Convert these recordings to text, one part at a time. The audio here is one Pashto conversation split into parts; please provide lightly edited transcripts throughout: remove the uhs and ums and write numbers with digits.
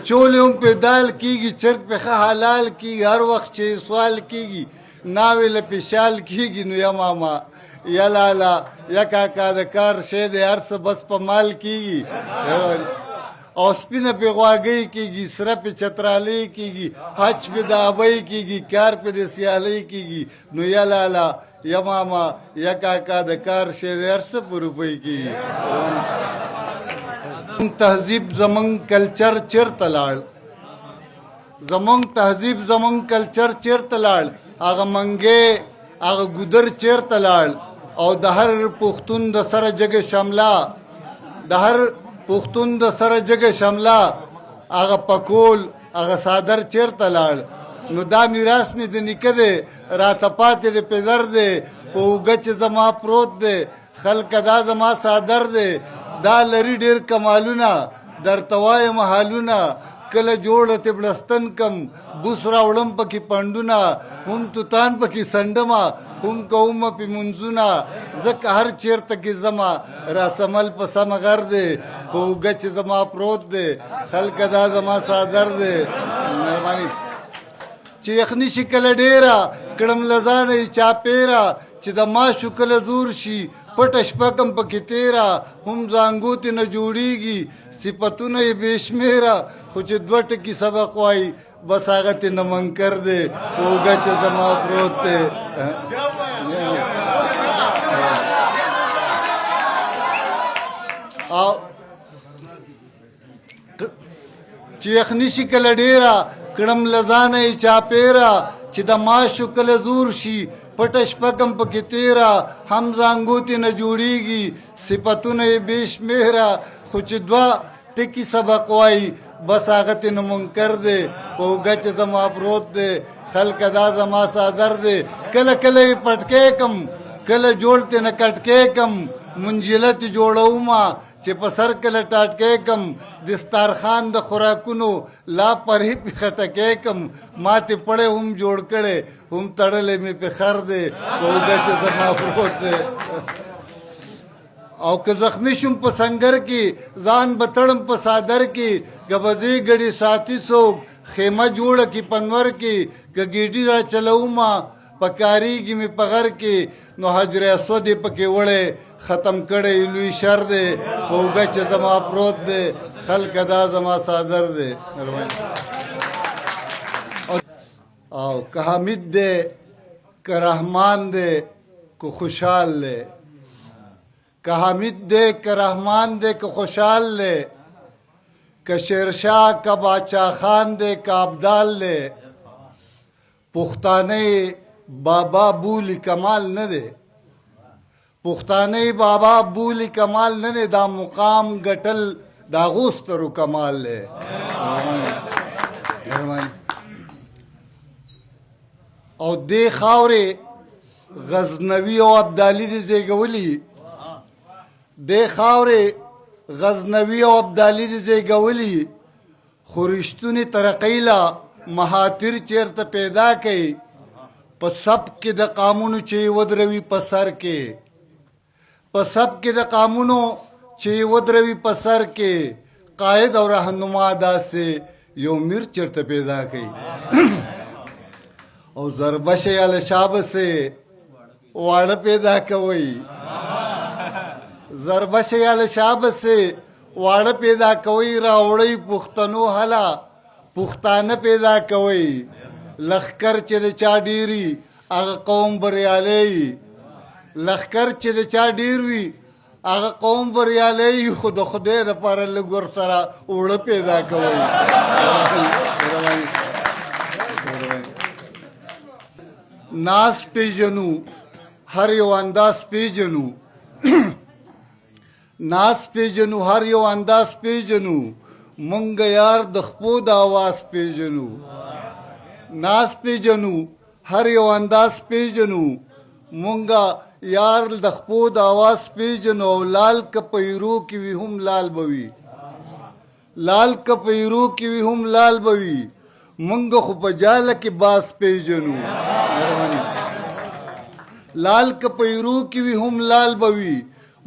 چولهم په دال کیږي چرګ په ښه حلال کیږي هر وخت چې سوال کیږي ناوې له پیشال کیږي نو یا ماما یا لالا یا کاکا د کار شی دی هر څه بس په مال کیږي او سپینه پې غواګۍ کیږي سره پې چترالۍ کیږي حج پې د ابۍ کیږي کار پې د سیالۍ کیږي نو یا لالا یا ماما یا کاکا د کار شی دی هر څه په روپۍ کیږي تهذیب زمونږ کلچر چېرته لاړ زمونږ تهذیب زمونږ کلچر چېرته لاړ هغه منګې هغه ګودر چېرته لاړ او د هر پښتون د سره جګه شمله د هر پښتون د سره جګه شمله هغه پکول هغه صادر چېرته لاړ نو دا میراث مې د نیکه دی راته پاتې د پدر دی په اوږه چې زما پروت دی خلکه دا زما صادر دی دا لري ډېر کمالونه درته وایم حالونه کله جوړه تبړستن کم بوس راوړم پکې پنډونه هم توتان پکې سنډمه هم کوم پې منځونه ځکه هر چېرته کې زما راسمل په سمه غر دی په اوږه چې زما پروت دی خلکه دا زما صادر دی مهرباني چې یخني شي کله ډېره کړم له ځانه یې چاپېره چې د ماشو کله زور شي پټه شپه کم پکې تېره هم زانګو تې نه جوړېږي صفتونه یې بې شمېره خو چې دوه ټکي سبق وایي بس هغه تې نه منکر دی په اوږه چې زما پروت دی او چې یخني شي کله ډېره کړم له ځانه یې چاپېره چې د ماشو کله زور شي پټه شپه کم پکې تېره هم زانګو تې نه جوړېږي صفتونه یې بې شمېره خو چې دوه ټکي سبق وایي بس هغه تې نه منکر دی په اوږه چې زما پروت دی خلکه دا زما صادر دی کله کله یې پټکی کم کله جوړ تې نه کټکی کم منجله تې جوړومه چې په سر کله ټاټکی کم دستارخان د خوراکونو لا پرې پې خټکی کم ما تې پړی هم جوړ کړی هم تړلی مې پې خر دی په اوږه چې زما پروت دی او که زخمی شم په سنگر کې ځان به تړم په صادر کې که به دې ګډې ساتي څوک خیمه جوړه کې پنور کې که ګیډي را چلومه پکاریږي مې په غر کې نو حجر اسود یې پکې وړی ختم کړی لوی شر دی په اوږه چې زما پروت دی خلکه دا زما صادر دی او که حمید دی که رحمان دی که خوشحال دی که حمید دی که رحمان دی که خوشحال دی که شیرشاه که باچا خان دی که ابدال دی پښتانه بابا بولی کمال نه دی پښتانه بابا بولی کمال نه دی دا مقام ګټل دا غوسترو کمال دی او دې خاورې غزنوي او ابدالي دې زیږولي دې خاورې غزنوي او ابدالي دې زیږولي خو رښتونې ترقۍ له مهاتیر چېرته پیدا کوي په سب کې د قامونو چې ودروي په سر کې په سب کې د قامونو چې ودروي په سر کې قائد او رهنما داسې یو میر چېرته پیدا کوي او ضربه شیال شاب سے واړه پیدا کوي ضربه شیال شاب سے واړه پیدا کوي راوړی پښتنو هلا پښتانه پیدا کوي لخکر چې د چا ډیری هغه قوم بریالی لخکر چې د چا ډیر وي هغه قوم بریالی خو د خدای دپاره لږ ورسره اوړه پیدا کوي ناز پیژنو هر یو انداز پیژنو ناز پیژنو هر یو انداز پیژنو مونږ یار د خپو د آواز پیژنو ناز پیژنو هر یو انداز پیژنو مونږ یار د خپو د آواز پیژنو او لال که پیرو کې وي هم لال بوي لال که پیرو کې وي هم لال بوي مونږ خو په جاله کې باز پیژنو لال که پیرو کې وي هم لال بوي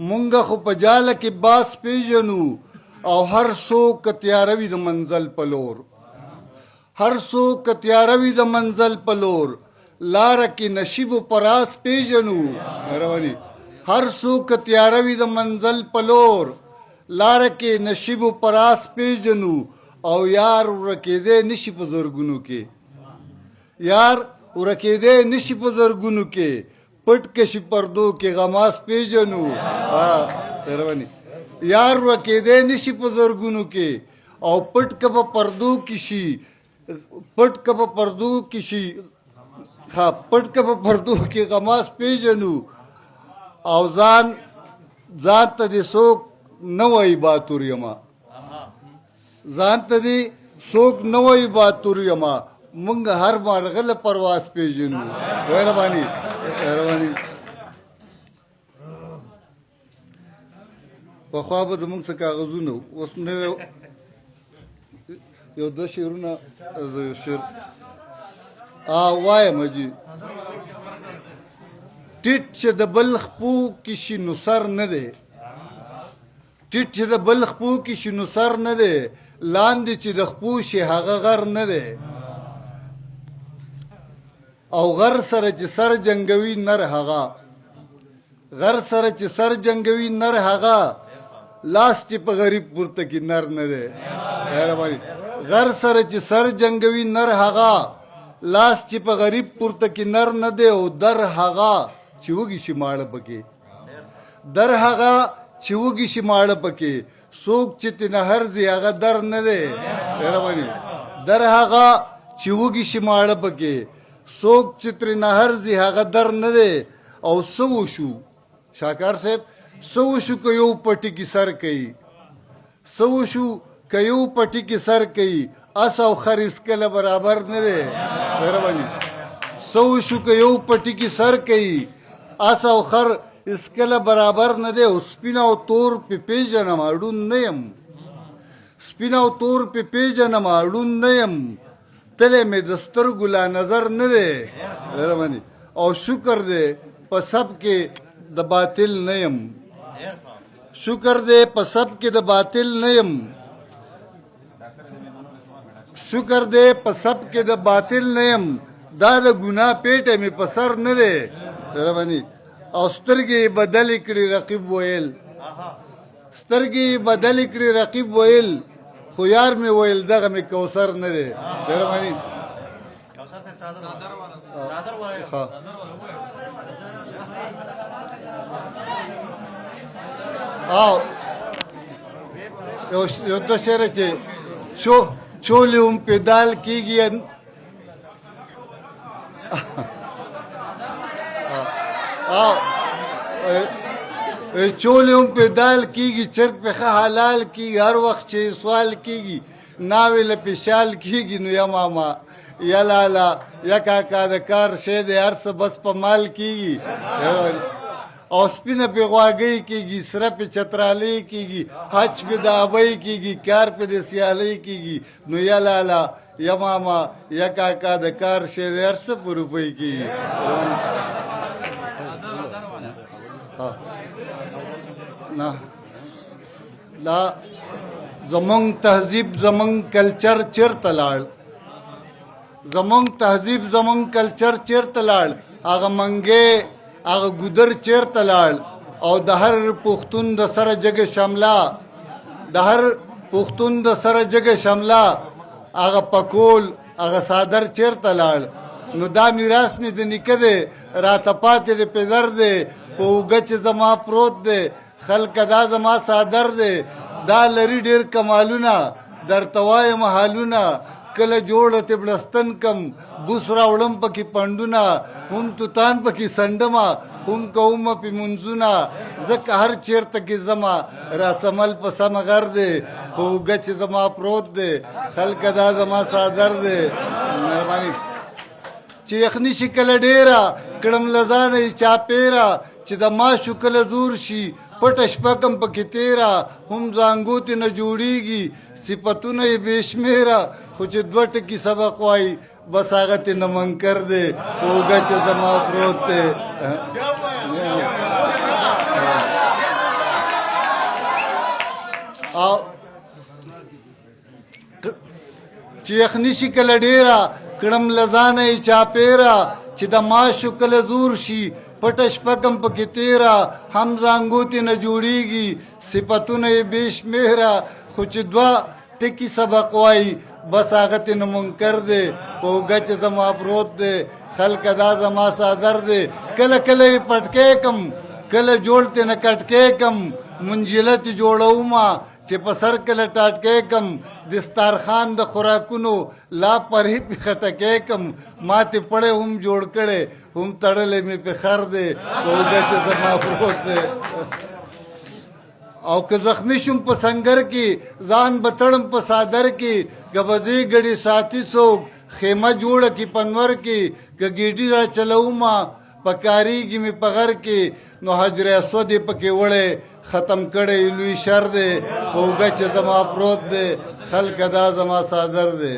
مونږ خو په جاله کې باز پیژنو او هر څوک تیاروي د منزل په لور هر څوک تیاروي د منزل په لور لاره کې نشیب پراس پیژنو رواني هر څوک تیاروي د منزل په لور لاره کې نشیب پراس پیژنو او یار ورکېدی نشي په زرګونو کې یار ورکېدی نشي په زرګونو کې پټ کشي پردو کې غماس پیژنو رواني یار ورکېدی نشي په زرګونو کې او پټ که په پردو کې شي پټ که په پردو کې شي پټ که په پردو کې غماس پیژنو او ځان ته دې څوک نه وایي باتور یمه ځان ته دې څوک نه وایي باتور یمه موږ هر مارغه له پرواز پیژنو مهرباني مهرباني پخوا به د موږ څه کاغذونه اوس نوی یو دوه شعرونه یو شعر وایم جي ټیټ چې د بل خپو کې شي نو سر نه دی ټیټ چې د بل خپو کې شي نو سر نه دی لاندې چې د خپو شي هغه غر نه دی او غر سره چې سر جنګوي نر هغه غر سره چې سر جنګوي نر هغه لاس چې په غریب پورته کې نر نه دی مهرباني غر سره چې سر جنګوي نر هغه لاس چې په غریب پورته کې نر نه دی او در هغه چې وږي شي ماړه پکې در هغه چې وږي شي ماړه پکې څوک چې تنه هر ځي هغه در نه دی مهرباني در هغه چې وږي شي ماړه پکې څوک چې ترنه هر ځي هغه در نه دی او څه وشو شاکار صاحب څه وشو که یو پټي کې سر کوي څه وشو که یو پټي کې سر کوي اس او خر هیڅکله برابر نه دی مهرباني څه وشو که یو پټي کې سر کوي اس او خر هیڅکله برابر نه دی او سپین او تور پې پیژنم اړون نه یم سپین او تور پې پیژنم اړون نه یم تلې مې د سترګو لا نظر نه دی مهرباني او شکر دی په سب کې د باطل نه یم شکر دی په سب کې د باطل نه یم شکر دی په سب کې د باطل نه یم دا د ګناه پیټه مې په سر نه دی مهرباني او سترګې بدلې کړې رقیب ویل سترګې بدلې کړې رقیب ویل خو یار مې ویل دغه مې کوثر نه دی مهرباني او یو دوه شعر چې چولې هم پیدال کېږي چولې هم پیدال کېږي چرګ پې ښه حلال کېږي هر وخت چې سوال کېږي ناوې له پیشال کېږي نو یا ماما یا لالا یا کاکا د کار شی دی هر څه بس په مال کېږي او سپینه پې غواګۍ کېږي سره پې چترالۍ کېږي حج پې د ابۍ کېږي کار پې د سیالۍ کېږي نو یا لالا یا ماما یا کاکا د کار شی دی هر څه په روپۍ کېږي نه دا زمونږ تهذیب زمونږ کلچر چېرته لاړ زمونږ تهذیب زمونږ کلچر چېرته لاړ هغه منګې هغه ګودر چېرته لاړ او د هر پښتون د سره جګه شمله د هر پښتون د سره جګه شمله هغه پکول هغه صادر چېرته لاړ نو دا میراث مې د نیکه دی راته پاتې دی پدر دی په اوږه چې زما پروت دی خلکه دا زما صادر دی دا لري ډېر کمالونه درته وایم حالونه کله جوړه تبړستن کم بوس راوړم پکې پنډونه هم توتان پکې سنډمه هم کومه پې منځونه ځکه هر چېرته کې زما راسمل په سمه غر دی په اوږه چې زما پروت دی خلکه دا زما صادر دی مهرباني چې یخني شي کله ډېره کړم له ځانه یې چاپېره چې د ماشو کله زور شي پټه شپه کم پکې تېره هم زانګو ترې نه جوړېږي صفتونه یې بې شمېره خو چې دوه ټکي سبق وایي بس هغه ترې نه منکر دی په اوږه چې زما پروت دی چې یخني شي کله ډیره کړم لزانه یې چاپیره چې د ماشو کله زور شي پټه شپه کم پکې تیره هم زانګوتې نه جوړیږي صفتونه یې بې شمېره خو چې دوه ټکي سبق وایي بس هغه تې نه منکر دی په اوږه چې زما پروت دی خلکه دا زما څادر دی کله کله یې پټکی کم کله جوړ تې نه کټکی کم منجله تې جوړومه چې په سر کله ټاټکی کم دستارخان د خوراکونو لا پرې پې خټکی کم ما تې پړی هم جوړ کړی هم تړلی مې پې خر دی په اوږه چې زما پروت دی او که زخمی شم په سنگر کې ځان به تړم په صادر کې که به دې ګړي ساتي څوک خیمه جوړه کې پنور کې که ګیډي را چلومه په کاریږي مې په غر کې نو حجر اسود یې پکې وړی ختم کړی لوی شر دی په اوږه چې زما پروت دی خلکه دا زما څادر دی.